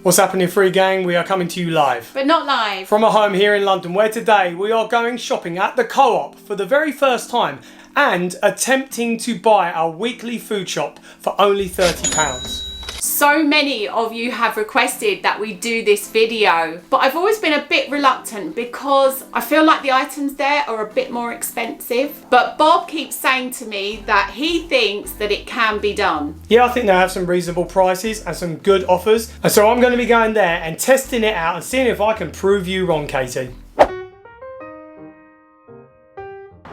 What's happening, Free Gang? We are coming to you live. But not live. From a home here in London, where today we are going shopping at the Co-op for the very first time and attempting to buy our weekly food shop for only £30. So many of you have requested that we do this video, but I've always been a bit reluctant because I feel like the items there are a bit more expensive. But Bob keeps saying to me that he thinks that it can be done. Yeah, I think they have some reasonable prices and some good offers. And so I'm going to be going there and testing it out and seeing if I can prove you wrong, Katie.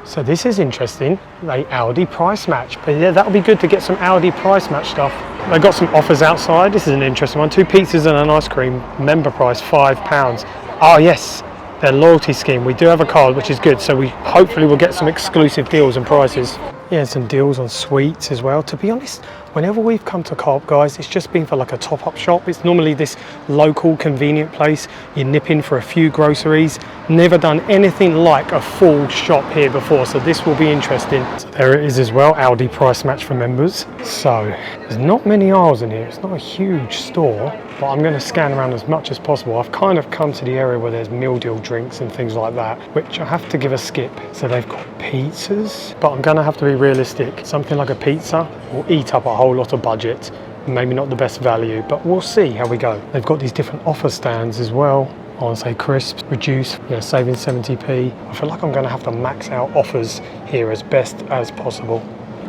So this is interesting, the Aldi price match. But yeah, that'll be good to get some Aldi price match stuff. They've got some offers outside. This is an interesting one. 2 pizzas and an ice cream, member price £5. Oh yes, their loyalty scheme. We do have a card, which is good. So we hopefully will get some exclusive deals and prices. Yeah, some deals on sweets as well. To be honest, whenever we've come to Co-op, guys, it's just been for like a top-up shop. It's normally this local convenient place. You nip in for a few groceries. Never done anything like a full shop here before, so this will be interesting. So there it is as well, Aldi price match for members. So there's not many aisles in here. It's not a huge store, but I'm going to scan around as much as possible. I've kind of come to the area where there's meal deal drinks and things like that, which I have to give a skip. So they've got pizzas, but I'm going to have to be realistic. Something like a pizza will eat up a whole lot of budget. Maybe not the best value, but we'll see how we go. They've got these different offer stands as well on, say, crisps, reduce, saving 70p. I feel like I'm going to have to max out offers here as best as possible.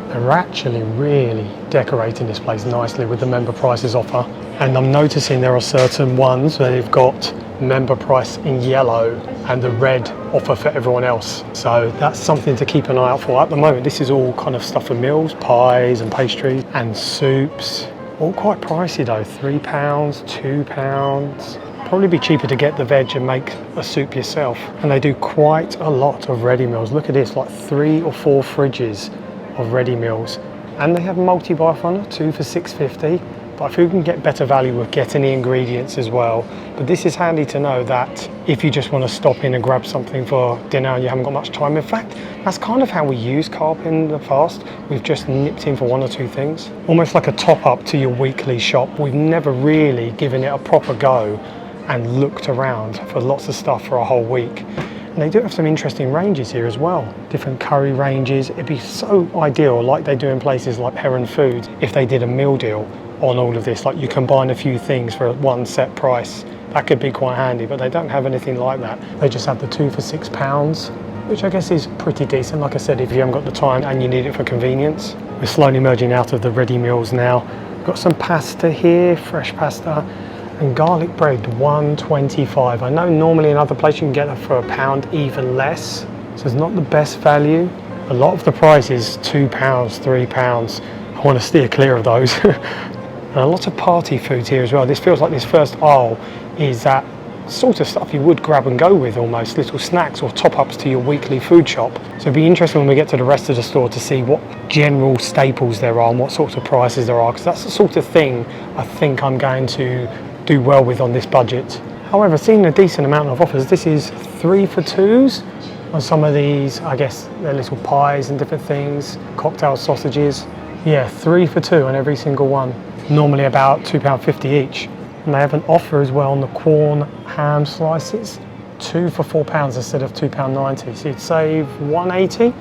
They're actually really decorating this place nicely with the member prices offer. And I'm noticing there are certain ones where they've got member price in yellow and the red offer for everyone else. So that's something to keep an eye out for. At the moment, this is all kind of stuff for meals, pies and pastries and soups. All quite pricey though, £3, £2. Probably be cheaper to get the veg and make a soup yourself. And they do quite a lot of ready meals. Look at this, like 3 or 4 fridges of ready meals. And they have multi-buy for 2 for £6.50. But I feel we can get better value with getting the ingredients as well. But this is handy to know that if you just want to stop in and grab something for dinner and you haven't got much time. In fact, that's kind of how we use Co-op in the past. We've just nipped in for 1 or 2 things. Almost like a top up to your weekly shop. We've never really given it a proper go and looked around for lots of stuff for a whole week. And they do have some interesting ranges here as well. Different curry ranges. It'd be so ideal, like they do in places like Heron Food, if they did a meal deal on all of this, like you combine a few things for one set price. That could be quite handy, but they don't have anything like that. They just have the 2 for £6, which I guess is pretty decent. Like I said, if you haven't got the time and you need it for convenience. We're slowly merging out of the ready meals now. Got some pasta here, fresh pasta, and garlic bread, £1.25. I know normally in other places you can get that for £1, even less. So it's not the best value. A lot of the price is £2, £3. I want to steer clear of those. And a lot of party foods here as well. This feels like this first aisle is that sort of stuff you would grab and go with almost, little snacks or top-ups to your weekly food shop. So it'd be interesting when we get to the rest of the store to see what general staples there are and what sorts of prices there are, because that's the sort of thing I think I'm going to do well with on this budget. However, seeing a decent amount of offers, this is 3 for £2s on some of these. I guess they're little pies and different things, cocktail sausages. Yeah, 3 for £2 on every single one. Normally about £2.50 each. And they have an offer as well on the Quorn ham slices, 2 for £4 instead of £2.90. So you'd save £1.80.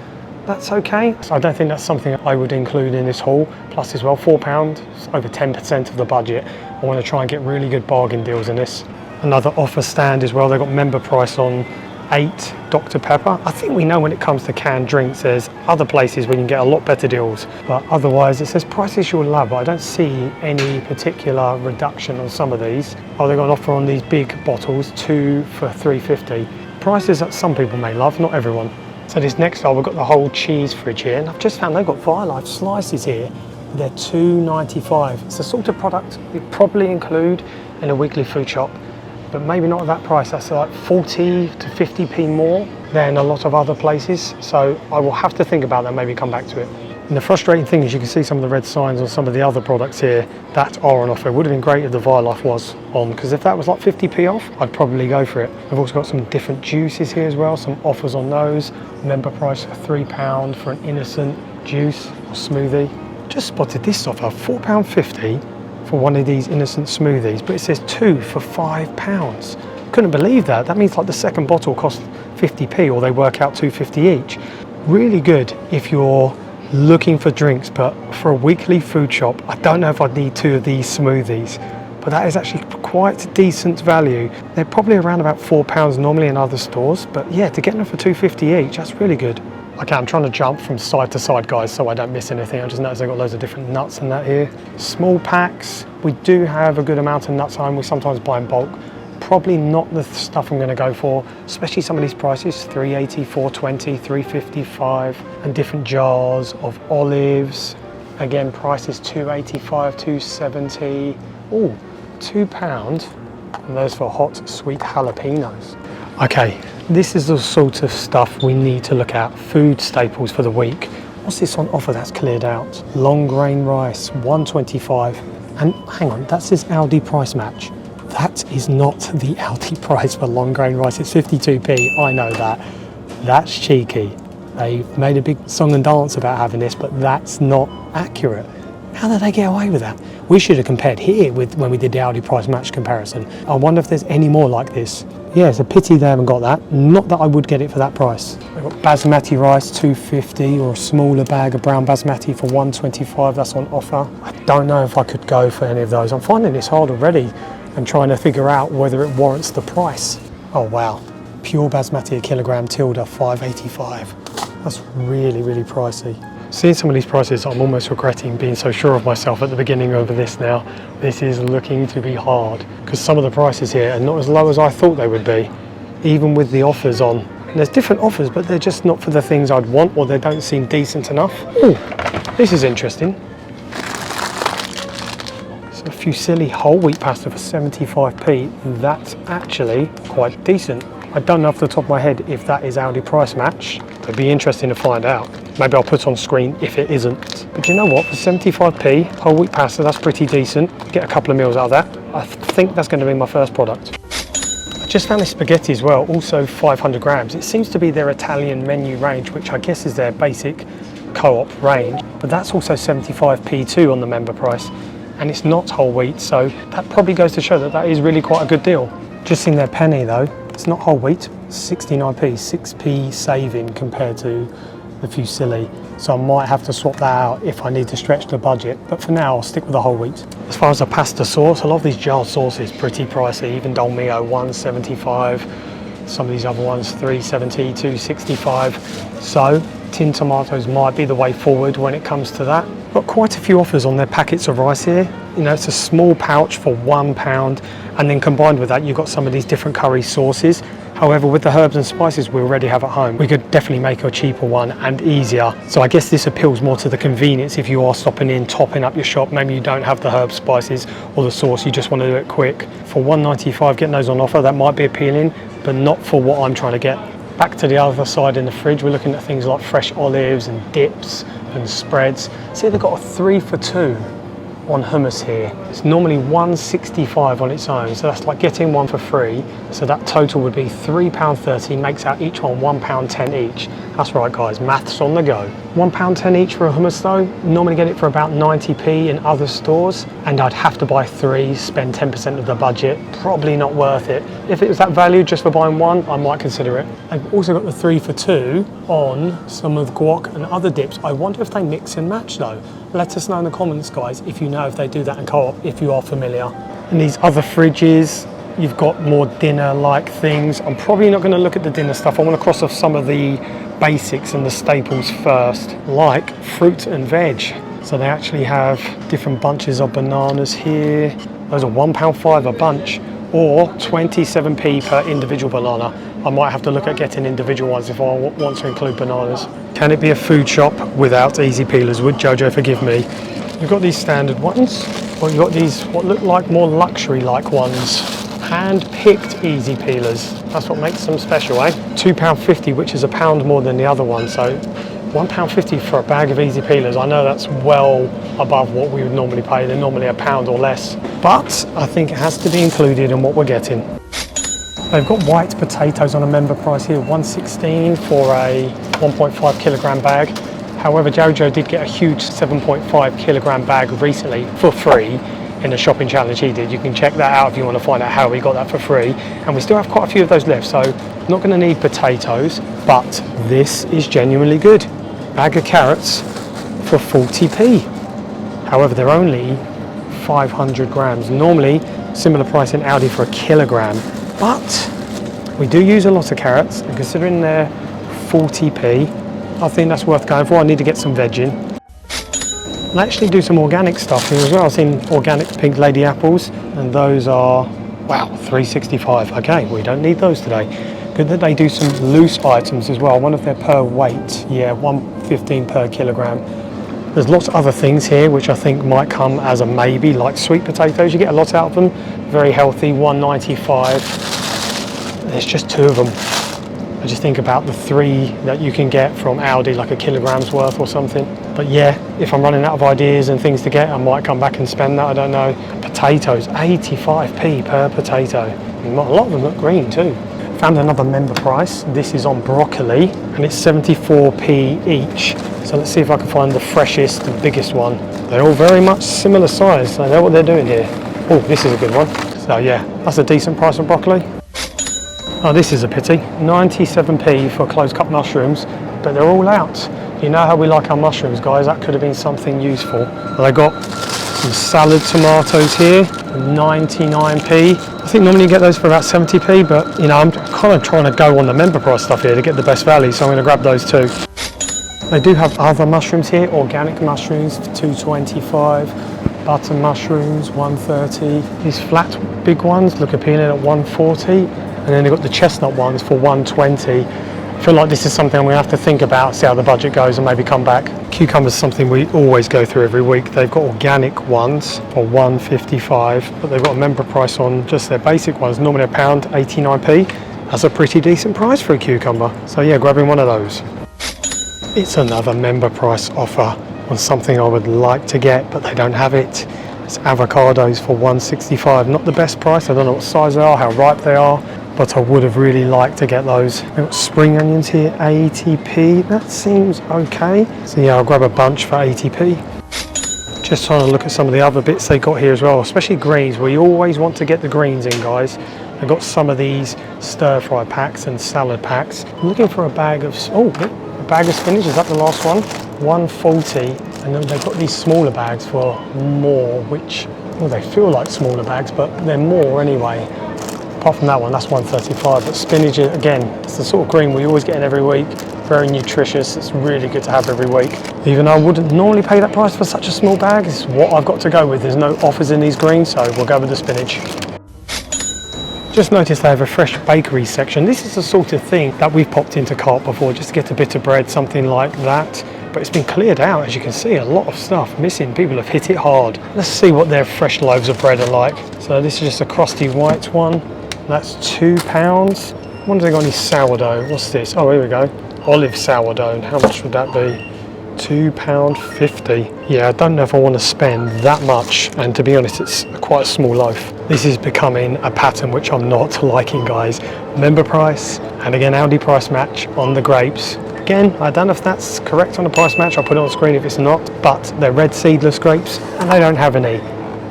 That's okay. So I don't think that's something I would include in this haul. Plus as well, £4, it's over 10% of the budget. I want to try and get really good bargain deals in this. Another offer stand as well. They've got member price on 8 Dr. Pepper. I think we know when it comes to canned drinks, there's other places where you can get a lot better deals. But otherwise, it says prices you'll love. But I don't see any particular reduction on some of these. Oh, they've got an offer on these big bottles, 2 for £3.50. Prices that some people may love, not everyone. So this next aisle, we've got the whole cheese fridge here. And I've just found they've got Violife slices here. They're £2.95. It's the sort of product you'd probably include in a weekly food shop, but maybe not at that price. That's like 40 to 50p more than a lot of other places. So I will have to think about that, maybe come back to it. And the frustrating thing is you can see some of the red signs on some of the other products here that are on offer. It would have been great if the Violife was on, because if that was like 50p off, I'd probably go for it. I've also got some different juices here as well, some offers on those. Member price of £3 for an innocent juice or smoothie. Just spotted this offer, £4.50 for one of these innocent smoothies, but it says 2 for £5. Couldn't believe that. That means like the second bottle costs 50p, or they work out 2.50 each. Really good if you're looking for drinks, but for a weekly food shop, I don't know if I'd need 2 of these smoothies, but that is actually quite decent value. They're probably around about £4 normally in other stores, but yeah, to get them for 2.50 each, that's really good. Okay, I'm trying to jump from side to side, guys, so I don't miss anything. I just noticed they've got loads of different nuts and that here. Small packs. We do have a good amount of nuts home. We sometimes buy in bulk. Probably not the stuff I'm going to go for, especially some of these prices, $3.80, $4.20, $3.55, and different jars of olives. Again, prices $2.85, $2.70. Oh, £2. And those for hot, sweet jalapenos. Okay, this is the sort of stuff we need to look at. Food staples for the week. What's this on offer that's cleared out? Long grain rice, $1.25. And hang on, that says Aldi price match. That is not the Aldi price for long grain rice. It's 52p, I know that. That's cheeky. They've made a big song and dance about having this, but that's not accurate. How did they get away with that? We should have compared here with when we did the Aldi price match comparison. I wonder if there's any more like this. Yeah, it's a pity they haven't got that. Not that I would get it for that price. They've got basmati rice, $2.50, or a smaller bag of brown basmati for $1.25. That's on offer. I don't know if I could go for any of those. I'm finding this hard already and trying to figure out whether it warrants the price. Oh wow, pure basmati a kilogram, tilde, $5.85. That's really, really pricey. Seeing some of these prices, I'm almost regretting being so sure of myself at the beginning over this now. This is looking to be hard, because some of the prices here are not as low as I thought they would be, even with the offers on. And there's different offers, but they're just not for the things I'd want, or they don't seem decent enough. Ooh, this is interesting. It's a fusilli whole wheat pasta for 75p. That's actually quite decent. I don't know off the top of my head if that is Aldi price match. It'd be interesting to find out. Maybe I'll put it on screen if it isn't. But you know what, for 75p, whole wheat pasta, that's pretty decent. Get a couple of meals out of that. I think that's going to be my first product. I just found this spaghetti as well, also 500 grams. It seems to be their Italian menu range, which I guess is their basic co-op range. But that's also 75p too on the member price. And it's not whole wheat, so that probably goes to show that that is really quite a good deal. Just seen their penny though. It's not whole wheat, 69p, 6p saving compared to the fusilli. So I might have to swap that out if I need to stretch the budget. But for now, I'll stick with the whole wheat. As far as the pasta sauce, a lot of these jar sauces pretty pricey. Even Dolmio, $1.75. Some of these other ones, $3.70, $2.65. So tin tomatoes might be the way forward when it comes to that. Got quite a few offers on their packets of rice here. You know, it's a small pouch for £1, and then combined with that, you've got some of these different curry sauces. However, with the herbs and spices we already have at home, we could definitely make a cheaper one and easier. So I guess this appeals more to the convenience if you are stopping in, topping up your shop. Maybe you don't have the herbs, spices, or the sauce, you just want to do it quick. For $1.95, getting those on offer, that might be appealing, but not for what I'm trying to get. Back to the other side in the fridge, we're looking at things like fresh olives and dips and spreads. See, they've got a 3 for 2 on hummus here. It's normally $1.65 on its own, so that's like getting one for free. So that total would be £3.30, makes out each one £1.10 each. That's right guys, maths on the go. £1.10 each for a hummus though. Normally get it for about 90p in other stores, and I'd have to buy 3, spend 10% of the budget. Probably not worth it. If it was that value just for buying one, I might consider it. I've also got the 3 for 2 on some of the guac and other dips. I wonder if they mix and match though. Let us know in the comments guys if you know if they do that in co-op, if you are familiar. In these other fridges, you've got more dinner-like things. I'm probably not going to look at the dinner stuff. I want to cross off some of the basics and the staples first, like fruit and veg. So they actually have different bunches of bananas here. Those are £1.5 a bunch, or 27p per individual banana. I might have to look at getting individual ones if I want to include bananas. Can it be a food shop without easy peelers? Would JoJo forgive me? You've got these standard ones, or you've got these what look like more luxury-like ones. Hand-picked easy peelers. That's what makes them special, eh? £2.50, which is £1 more than the other one. So £1.50 for a bag of easy peelers. I know that's well above what we would normally pay. They're normally £1 or less. But I think it has to be included in what we're getting. They've got white potatoes on a member price here, $1.16 for a 1.5 kilogram bag. However, JoJo did get a huge 7.5 kilogram bag recently for free. in a shopping challenge he did. You can check that out if you want to find out how he got that for free. And we still have quite a few of those left, so not going to need potatoes, but this is genuinely good. Bag of carrots for 40p. However, they're only 500 grams. Normally, similar price in Aldi for a kilogram, but we do use a lot of carrots, and considering they're 40p, I think that's worth going for. I need to get some veg in. And actually do some organic stuff here as well. I've seen organic pink lady apples, and those are, wow, $3.65. Okay, we don't need those today. Good that they do some loose items as well. One of their per weight, yeah, $1.15 per kilogram. There's lots of other things here which I think might come as a maybe, like sweet potatoes. You get a lot out of them. Very healthy, $1.95. There's just 2 of them. I just think about the 3 that you can get from Aldi, like a kilogram's worth or something. But yeah, if I'm running out of ideas and things to get, I might come back and spend that, I don't know. Potatoes, 85p per potato. A lot of them look green too. Found another member price. This is on broccoli and it's 74p each. So let's see if I can find the freshest and biggest one. They're all very much similar size. I know what they're doing here. Oh, this is a good one. So yeah, that's a decent price on broccoli. Oh, this is a pity. 97p for closed cut mushrooms, but they're all out. You know how we like our mushrooms, guys. That could have been something useful. And I got some salad tomatoes here, 99p. I think normally you get those for about 70p, but you know, I'm kind of trying to go on the member price stuff here to get the best value, so I'm going to grab those too. They do have other mushrooms here, organic mushrooms for $2.25, butter mushrooms, $1.30. These flat big ones look appealing at $1.40. And then they've got the chestnut ones for $1.20. I feel like this is something I'm going to have to think about, see how the budget goes and maybe come back. Cucumbers is something we always go through every week. They've got organic ones for $1.55, but they've got a member price on just their basic ones, normally £1, 89p. That's a pretty decent price for a cucumber. So yeah, grabbing one of those. It's another member price offer on something I would like to get, but they don't have it. It's avocados for $1.65. Not the best price. I don't know what size they are, how ripe they are, but I would have really liked to get those. They've got spring onions here, 80p. That seems okay. So yeah, I'll grab a bunch for 80p. Just trying to look at some of the other bits they got here as well, especially greens. We always want to get the greens in, guys. They've got some of these stir-fry packs and salad packs. I'm looking for a bag of, a bag of spinach. Is that the last one? $1.40. And then they've got these smaller bags for more, which, well, they feel like smaller bags, but they're more anyway. Apart from that one, that's $1.35. But spinach, again, it's the sort of green we always get in every week. Very nutritious. It's really good to have every week. Even though I wouldn't normally pay that price for such a small bag, it's what I've got to go with. There's no offers in these greens, so we'll go with the spinach. Just noticed they have a fresh bakery section. This is the sort of thing that we've popped into cart before, just to get a bit of bread, something like that. But it's been cleared out, as you can see, a lot of stuff missing. People have hit it hard. Let's see what their fresh loaves of bread are like. So this is just a crusty white one. That's £2. I wonder if they got any sourdough. What's this? Oh, here we go. Olive sourdough. How much would that be? £2.50. Yeah, I don't know if I want to spend that much, and to be honest, it's quite a small loaf. This is becoming a pattern which I'm not liking, guys. Member price, and again Aldi price match on the grapes. Again, I don't know if that's correct on the price match. I'll put it on screen if it's not, but they're red seedless grapes, and they don't have any.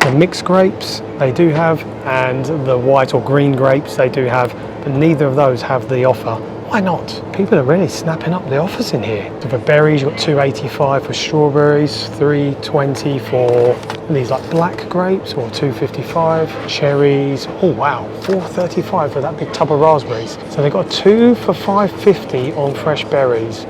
The mixed grapes they do have, and the white or green grapes they do have, but neither of those have the offer. Why not? People are really snapping up the offers in here. So for berries, you've got $2.85 for strawberries, $3.20 for these like black grapes, or $2.55. Cherries, oh wow, $4.35 for that big tub of raspberries. So they've got 2 for $5.50 on fresh berries.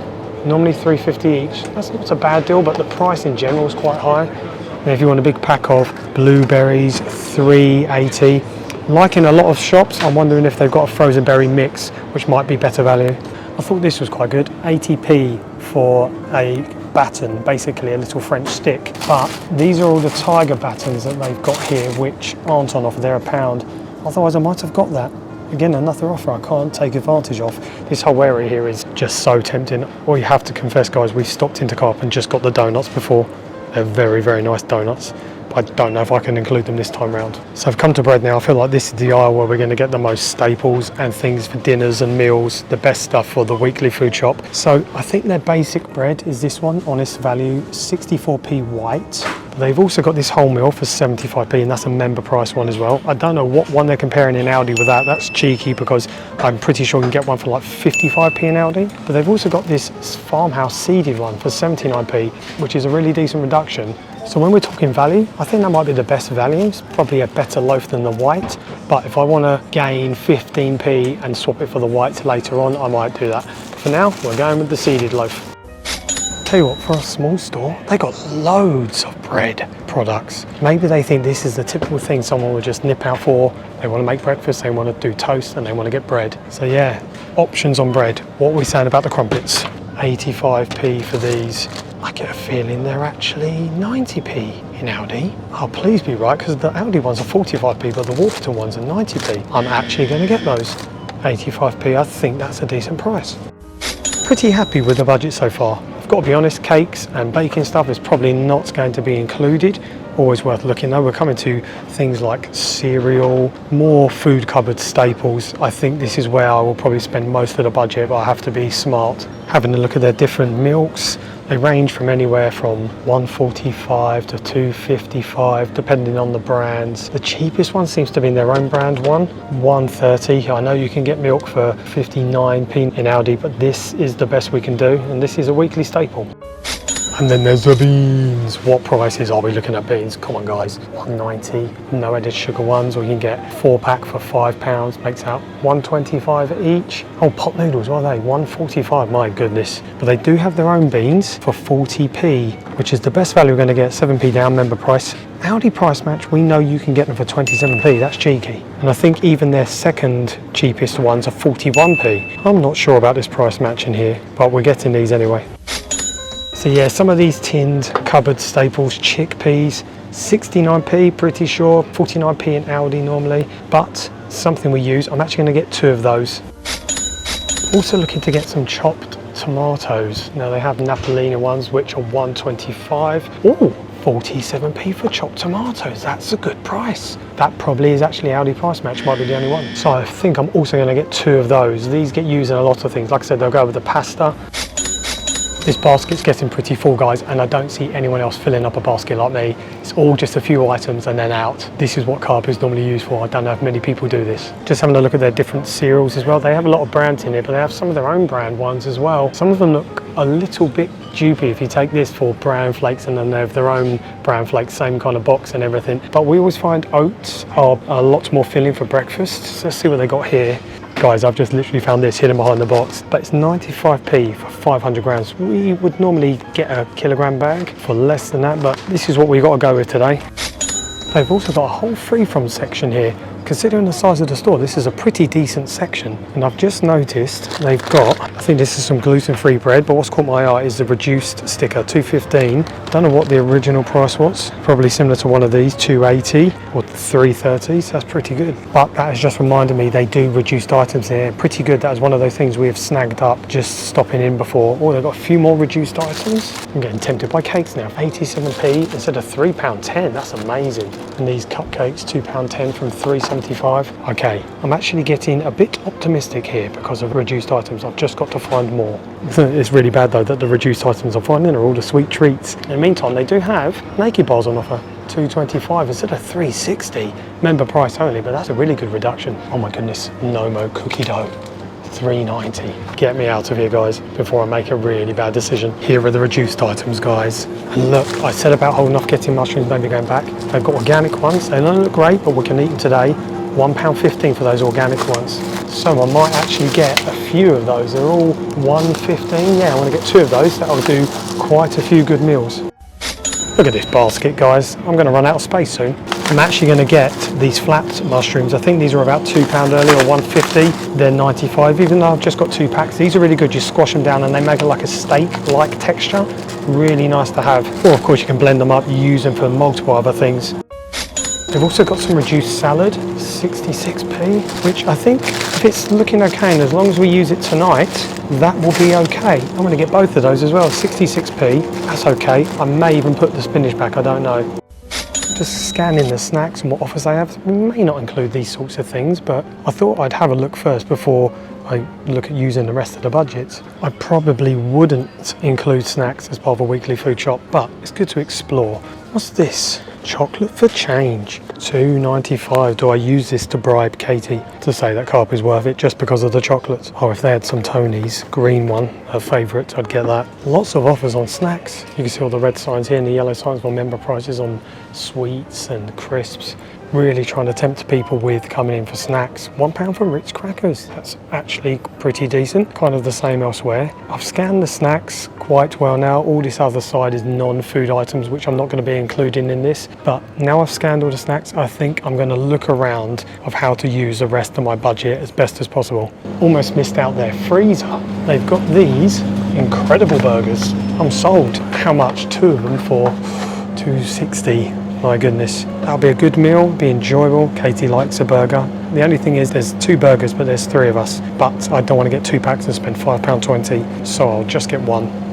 Normally $3.50 each. That's not a bad deal, but the price in general is quite high. And if you want a big pack of blueberries, $3.80. Like in a lot of shops, I'm wondering if they've got a frozen berry mix, which might be better value. I thought this was quite good, 80p for a batten, basically a little French stick. But these are all the tiger battens that they've got here, which aren't on offer, they're £1. Otherwise I might have got that. Again, another offer I can't take advantage of. This whole area here is just so tempting. Well, you have to confess, guys, we stopped into Coop and just got the donuts before. They're very, very nice donuts. I don't know if I can include them this time round. So I've come to bread now. I feel like this is the aisle where we're going to get the most staples and things for dinners and meals, the best stuff for the weekly food shop. So I think their basic bread is this one, Honest Value, 64p white. They've also got this wholemeal for 75p, and that's a member price one as well. I don't know what one they're comparing in Aldi with that. That's cheeky because I'm pretty sure you can get one for like 55p in Aldi. But they've also got this farmhouse seeded one for 79p, which is a really decent reduction. So when we're talking value, I think that might be the best value. It's probably a better loaf than the white. But if I want to gain 15p and swap it for the white later on, I might do that. But for now, we're going with the seeded loaf. Tell you what, for a small store, they got loads of bread products. Maybe they think this is the typical thing someone would just nip out for. They want to make breakfast, they want to do toast, and they want to get bread. So yeah, options on bread. What are we saying about the crumpets? 85p for these. I get a feeling they're actually 90p in Aldi. Oh, please be right, because the Aldi ones are 45p, but the Warburton ones are 90p. I'm actually going to get those. 85p, I think that's a decent price. Pretty happy with the budget so far. I've got to be honest, cakes and baking stuff is probably not going to be included. Always worth looking though. We're coming to things like cereal, more food cupboard staples. I think this is where I will probably spend most of the budget, but I have to be smart. Having a look at their different milks. They range from anywhere from $1.45 to $2.55, depending on the brands. The cheapest one seems to be their own brand one, $1.30. I know you can get milk for 59p in Aldi, but this is the best we can do, and this is a weekly staple. And then there's the beans. What prices are we looking at beans? Come on guys, $1.90, no added sugar ones, or you can get 4-pack for £5, makes out $1.25 each. Oh, pot noodles, what are they? $1.45, my goodness. But they do have their own beans for 40p, which is the best value we're gonna get, 7p down, member price. Aldi price match, we know you can get them for 27p, that's cheeky. And I think even their second cheapest ones are 41p. I'm not sure about this price match in here, but we're getting these anyway. So yeah, some of these tinned cupboard staples, chickpeas, 69p pretty sure, 49p in Aldi normally, but something we use. I'm actually going to get 2 of those. Also looking to get some chopped tomatoes. Now they have Napolina ones which are $1.25. Oh, 47p for chopped tomatoes, that's a good price. That probably is actually Aldi price match, might be the only one. So I think I'm also going to get 2 of those. These get used in a lot of things. Like I said, they'll go with the pasta. This basket's getting pretty full guys, and I don't see anyone else filling up a basket like me. It's all just a few items and then out. This is what carb is normally used for. I don't know if many people do this. Just having a look at their different cereals as well. They have a lot of brands in here, but they have some of their own brand ones as well. Some of them look a little bit dupey if you take this for bran flakes, and then they have their own bran flakes, same kind of box and everything. But we always find oats are a lot more filling for breakfast. So let's see what they got here. Guys, I've just literally found this hidden behind the box, but it's 95p for 500 grams. We would normally get a kilogram bag for less than that, but this is what we got to go with today. They've also got a whole free from section here. Considering the size of the store, this is a pretty decent section. And I've just noticed they've got, I think this is some gluten-free bread, but what's caught my eye is the reduced sticker, $2.15. Don't know what the original price was. Probably similar to one of these, $2.80 or $3.30, so that's pretty good. But that has just reminded me they do reduced items here. Pretty good, that was one of those things we have snagged up just stopping in before. Oh, they've got a few more reduced items. I'm getting tempted by cakes now. 87p instead of £3.10, that's amazing. And these cupcakes, £2.10 from $3.75. Okay, I'm actually getting a bit optimistic here because of reduced items. I've just got to find more. It's really bad though that the reduced items I'm finding are all the sweet treats. In the meantime, they do have Naked bars on offer, $2.25 instead of $3.60. Member price only, but that's a really good reduction. Oh my goodness, no cookie dough. $3.90. Get me out of here, guys, before I make a really bad decision. Here are the reduced items, guys. And look, I said about holding off getting mushrooms, maybe going back. They've got organic ones. They don't look great, but we can eat them today. £1.15 for those organic ones. So I might actually get a few of those. They're all $1.15. Yeah, I want to get 2 of those. That'll do quite a few good meals. Look at this basket, guys. I'm going to run out of space soon. I'm actually going to get these flapped mushrooms. I think these are about £2 early or $1.50. They're 95, even though I've just got 2 packs. These are really good. You squash them down and they make it like a steak-like texture. Really nice to have. Or of course you can blend them up, use them for multiple other things. They've also got some reduced salad, 66p, which I think if it's looking okay, and as long as we use it tonight, that will be okay. I'm going to get both of those as well, 66p, that's okay. I may even put the spinach back, I don't know. Just scanning the snacks and what offers they have. We may not include these sorts of things, but I thought I'd have a look first before I look at using the rest of the budgets. I probably wouldn't include snacks as part of a weekly food shop, but it's good to explore. What's this? Chocolate for change. $2.95. Do I use this to bribe Katie to say that Co-op is worth it just because of the chocolates? Oh, if they had some Tony's green one, her favourite, I'd get that. Lots of offers on snacks. You can see all the red signs here and the yellow signs for member prices on sweets and crisps. Really trying to tempt people with coming in for snacks. £1 for Ritz crackers. That's actually pretty decent. Kind of the same elsewhere. I've scanned the snacks quite well now. All this other side is non-food items, which I'm not going to be including in this. But now I've scanned all the snacks, I think I'm going to look around of how to use the rest of my budget as best as possible. Almost missed out their freezer. They've got these incredible burgers. I'm sold. How much? 2 of them for $2.60. My goodness, that'll be a good meal, be enjoyable. Katie likes a burger. The only thing is there's 2 burgers, but there's 3 of us. But I don't want to get 2 packs and spend £5.20, so I'll just get 1.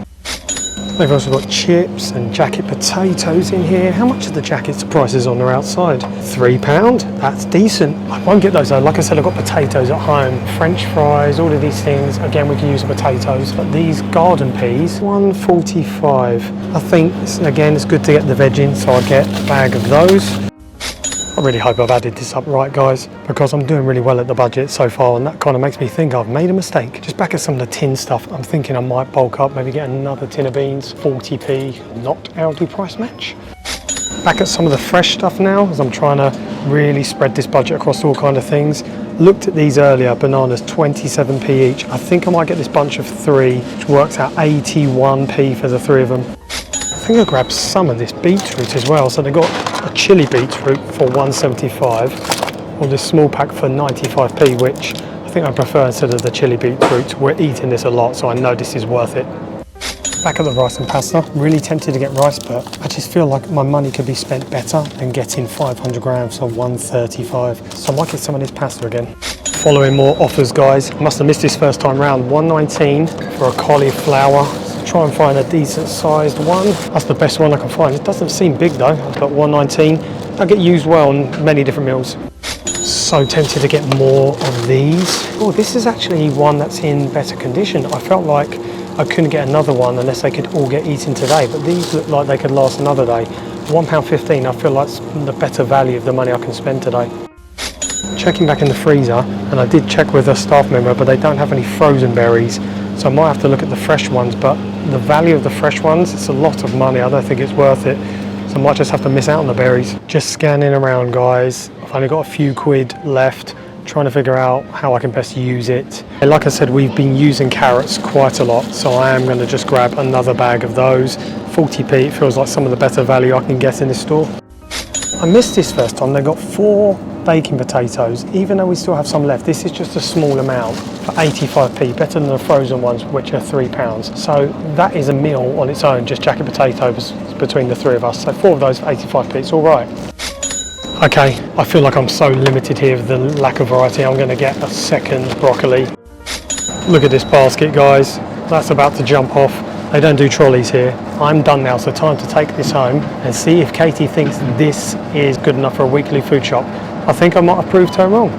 They've also got chips and jacket potatoes in here. How much are the jackets prices on their outside? £3? That's decent. I won't get those though. Like I said, I've got potatoes at home. French fries, all of these things. Again, we can use the potatoes. But these garden peas, $1.45. I think, again, it's good to get the veg in, so I'll get a bag of those. I really hope I've added this up right, guys, because I'm doing really well at the budget so far, and that kind of makes me think I've made a mistake. Just back at some of the tin stuff, I'm thinking I might bulk up, maybe get another tin of beans, 40p, not Aldi price match. Back at some of the fresh stuff now, as I'm trying to really spread this budget across all kind of things. Looked at these earlier, bananas 27p each. I think I might get this bunch of 3, which works out 81p for the 3 of them. I think I grabbed some of this beetroot as well. So they've got a chili beetroot for $1.75, or this small pack for 95p, which I think I prefer instead of the chili beetroot. We're eating this a lot, so I know this is worth it. Back at the rice and pasta, really tempted to get rice, but I just feel like my money could be spent better than getting 500 grams for $1.35. So I might get some of this pasta again. Following more offers, guys. Must have missed this first time round. $1.19 for a cauliflower. Try and find a decent sized one. That's the best one I can find. It doesn't seem big though, but $1.19. They'll get used well on many different meals. So tempted to get more of these. Oh, this is actually one that's in better condition. I felt like I couldn't get another one unless they could all get eaten today, but these look like they could last another day. £1.15, I feel like it's the better value of the money I can spend today. Checking back in the freezer, and I did check with a staff member, but they don't have any frozen berries. So I might have to look at the fresh ones, but the value of the fresh ones, it's a lot of money. I don't think it's worth it. So I might just have to miss out on the berries. Just scanning around, guys. I've only got a few quid left, trying to figure out how I can best use it. And like I said, we've been using carrots quite a lot, so I am going to just grab another bag of those. 40p, it feels like some of the better value I can get in this store. I missed this first time. They got 4 baking potatoes, even though we still have some left. This is just a small amount for 85p, better than the frozen ones, which are £3. So that is a meal on its own, just jacket potatoes between the 3 of us. So 4 of those for 85p, it's all right. Okay, I feel like I'm so limited here with the lack of variety. I'm going to get a second broccoli. Look at this basket, guys. That's about to jump off. They don't do trolleys here. I'm done now, so time to take this home and see if Katie thinks this is good enough for a weekly food shop. I think I might have proved her wrong.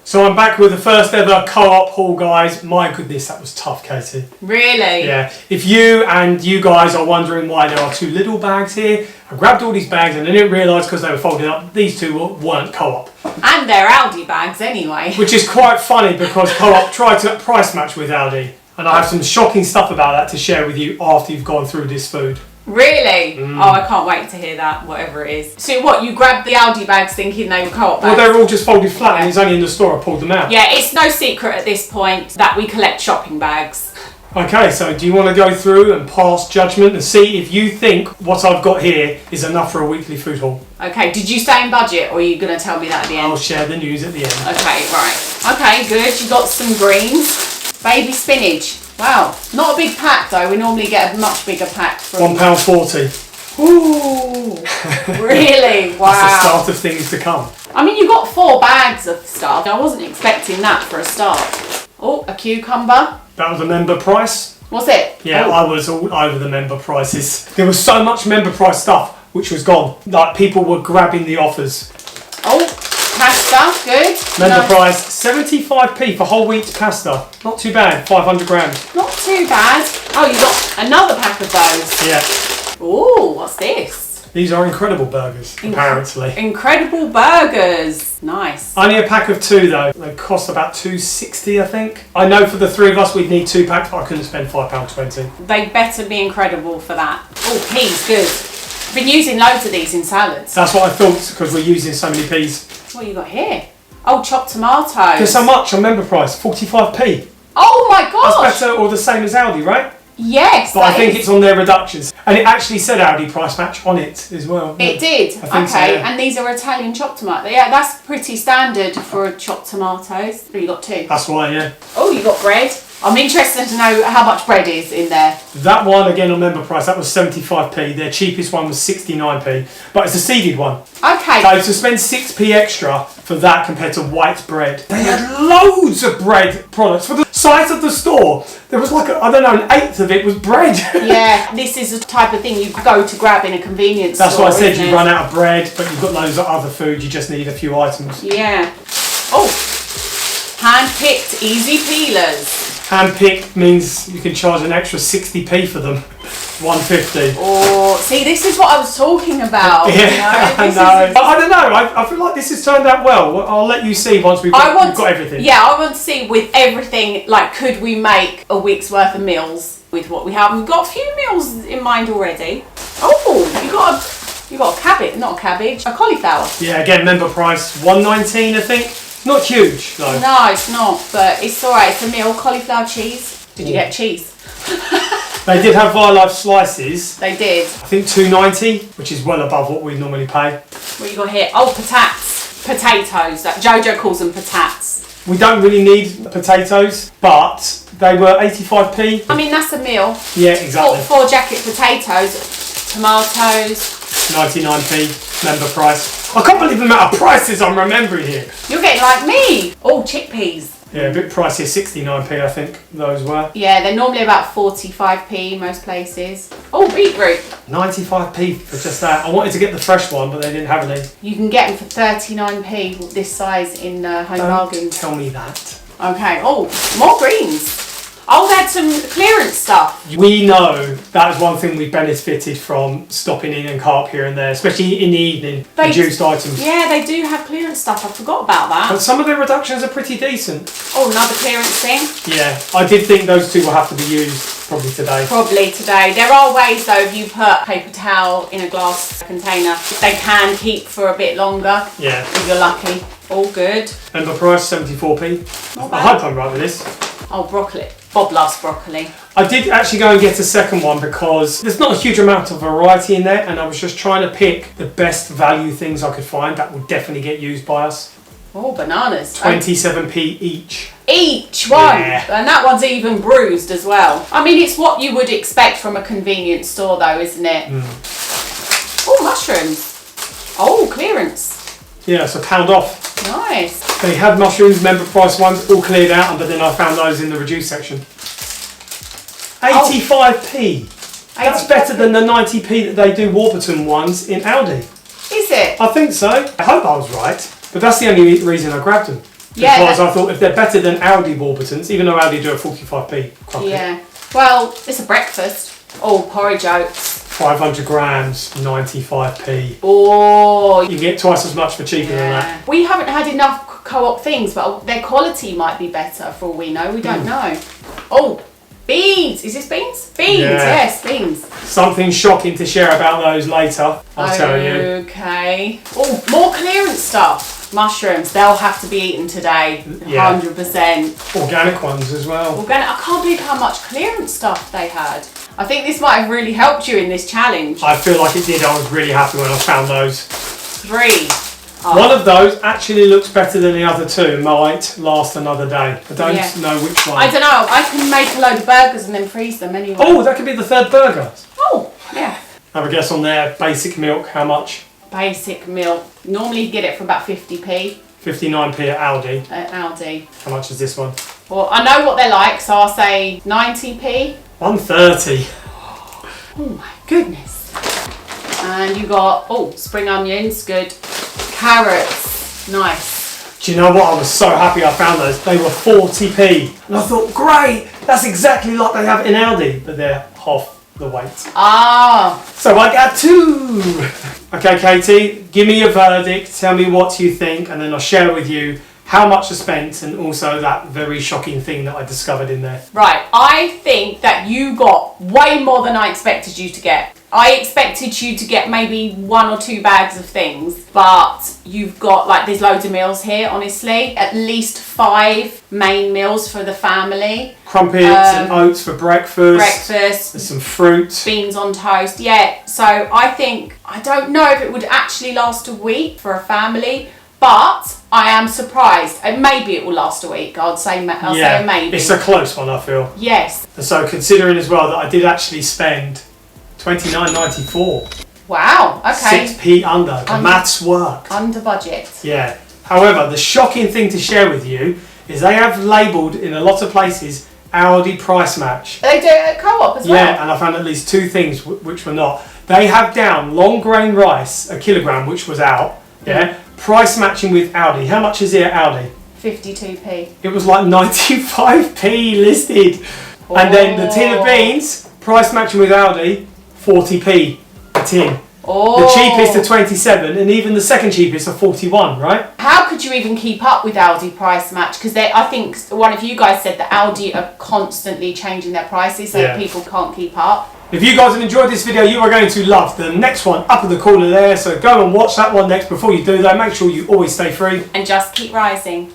So I'm back with the first ever Co-op haul, guys. My goodness, that was tough, Katie. Really? Yeah. If you and you guys are wondering why there are 2 little bags here, I grabbed all these bags and I didn't realise because they were folded up, these 2 weren't Co-op. And they're Aldi bags anyway. Which is quite funny because Co-op tried to price match with Aldi. And I have some shocking stuff about that to share with you after you've gone through this food. Really? Oh, I can't wait to hear that, whatever it is. So what, you grabbed the Aldi bags thinking they were Co-op bags? Well, they were all just folded flat and it's only in the store I pulled them out. Yeah, it's no secret at this point that we collect shopping bags. Okay, so do you want to go through and pass judgment and see if you think what I've got here is enough for a weekly food haul? Okay, did you stay in budget or are you going to tell me that at the end? I'll share the news at the end. Okay, right. Okay, good. You got some greens. Baby spinach. Wow, not a big pack though. We normally get a much bigger pack from... £1.40. Ooh, really? Wow. That's the start of things to come. I mean, you got 4 bags of stuff. I wasn't expecting that for a start. Oh, a cucumber. That was a member price. What's it? Yeah, oh. I was all over the member prices. There was so much member price stuff. which was gone. Like, people were grabbing the offers. Oh, pasta, good. Member price 75p for whole wheat pasta. Not too bad, 500 grams. Not too bad. Oh, you got another pack of those. Yeah. Ooh, what's this? These are incredible burgers, apparently. Incredible burgers. Nice. Only a pack of 2 though. They cost about $2.60, I think. I know for the 3 of us we'd need 2 packs, but I couldn't spend £5.20. They better be incredible for that. Oh, peas, good. I've been using loads of these in salads. That's what I thought, because we're using so many peas. What you got here? Oh, chopped tomatoes. There's so much on member price, 45p. Oh my gosh. That's better or the same as Aldi, right? Yes. But I think it's on their reductions. And it actually said Aldi price match on it as well. It did. I think Okay, so, yeah. and these are Italian chopped tomatoes. Yeah, that's pretty standard for chopped tomatoes. Oh, you got 2. That's why, yeah. Oh, you got bread. I'm interested to know how much bread is in there. That one, again, on member price, that was 75p. Their cheapest one was 69p. But it's a seeded one. Okay. So to spend 6p extra for that compared to white bread. They had loads of bread products. For the size of the store, there was like, I don't know, an eighth of it was bread. Yeah, this is the type of thing you go to grab in a convenience That's store. why I said isn't you it? run out of bread, but you've got loads of other food. You just need a few items. Yeah. Oh, hand-picked easy peelers. Hand-picked means you can charge an extra 60p for them. 150. Oh, see, this is what I was talking about. Yeah, You know? I don't know. I feel like this has turned out well. I'll let you see once we've got everything. Yeah, I want to see with everything, like, could we make a week's worth of meals with what we have? We've got a few meals in mind already. Oh, you got a cabbage, not a cabbage, a cauliflower. Yeah, again, member price $1.19, I think. Not huge, though. No, it's not, but it's alright. It's a meal. Cauliflower cheese. Did you get cheese? They did have Life slices. They did. I think $2.90, which is well above what we normally pay. What you got here? Oh, patates. Potatoes. That JoJo calls them patates. We don't really need potatoes, but they were 85p. I mean, that's a meal. Yeah, exactly. Four jacket potatoes, tomatoes. 99p member price. I can't believe the amount of prices I'm remembering here. You're getting like me. Oh, chickpeas. Yeah, a bit pricey, 69p I think those were. Yeah, they're normally about 45p most places. Oh, beetroot. 95p for just that. I wanted to get the fresh one, but they didn't have any. You can get them for 39p this size in Home Don't Bargains. tell me that. Okay. Oh, more greens. Oh, they had some clearance stuff. We know that is one thing we benefited from stopping in and carp here and there, especially in the evening, reduced items. Yeah, they do have clearance stuff. I forgot about that. But some of the reductions are pretty decent. Oh, another clearance thing. Yeah, I did think those two will have to be used probably today. Probably today. There are ways though, if you put paper towel in a glass container, they can keep for a bit longer. Yeah. If you're lucky. All good. Member price 74p. Not I bad. hope I'm right with this. Oh, broccoli. Bob loves broccoli. I did actually go and get a second one because there's not a huge amount of variety in there, and I was just trying to pick the best value things I could find that would definitely get used by us. Oh, bananas. 27p each. Each one. Yeah. And that one's even bruised as well. I mean, it's what you would expect from a convenience store though, isn't it? Oh, mushrooms. Oh, clearance. Yeah, so £1 off. Nice. They had mushrooms, member price ones, all cleared out, but then I found those in the reduced section. 85p. That's better than the 90p that they do Warburton ones in Aldi. Is it? I think so. I hope I was right, but that's the only reason I grabbed them. Yeah, Because I thought if they're better than Aldi Warburtons, even though Aldi do a 45p crumpet, Yeah. Well, it's a breakfast. Oh, porridge oats. 500 grams, 95p. Oh, You can get twice as much for cheaper than that. We haven't had enough co-op things, but their quality might be better for all we know. We don't know. Oh, beans. Is this beans? Beans, Yeah. yes, beans. Something shocking to share about those later, I'll tell you. Okay. Oh, more clearance stuff. Mushrooms, they'll have to be eaten today. Yeah. 100%. Organic ones as well. Organic. I can't believe how much clearance stuff they had. I think this might have really helped you in this challenge. I feel like it did. I was really happy when I found those. 3. Oh. One of those actually looks better than the other two. Might last another day. I don't know which one. I don't know. I can make a load of burgers and then freeze them anyway. Oh, that could be the third burger. Oh, yeah. Have a guess on there. Basic milk, how much? Basic milk. Normally you get it for about 50p 59p at Aldi. at Aldi. How much is this one? Well, I know what they're like, so I'll say 90p. 130. Oh my goodness. And you got, oh, spring onions, good. Carrots, nice. Do you know what? I was so happy I found those. They were 40p. And I thought, great, that's exactly like they have in Aldi, but they're half the weight. Ah. So I got 2. Okay, Katie, give me your verdict. Tell me what you think, and then I'll share with you how much I spent and also that very shocking thing that I discovered in there. Right, I think that you got way more than I expected you to get. I expected you to get maybe 1 or 2 bags of things, but you've got, like, there's loads of meals here, honestly. At least 5 main meals for the family. Crumpets and oats for breakfast. There's some fruit. Beans on toast, yeah. So I think, I don't know if it would actually last a week for a family, but I am surprised. And maybe it will last a week. I'll say maybe. It's a close one, I feel. Yes. And so considering as well that I did actually spend $29.94. Wow, okay. 6p under. The maths work. Under budget. Yeah. However, the shocking thing to share with you is they have labelled in a lot of places Aldi price match. They do it at Co-op as well. Yeah, and I found at least 2 things which were not. They have down long grain rice, a kilogram, which was out. Yeah. Price matching with Aldi. How much is it at Aldi? 52p. It was like 95p listed. Oh. And then the tin of beans, price matching with Aldi, 40p a tin. Oh. The cheapest are 27 and even the second cheapest are 41, right? How could you even keep up with Aldi price match? Because I think one of you guys said that Aldi are constantly changing their prices so that people can't keep up. If you guys have enjoyed this video, you are going to love the next one up in the corner there. So go and watch that one next. Before you do though, make sure you always stay free. And just keep rising.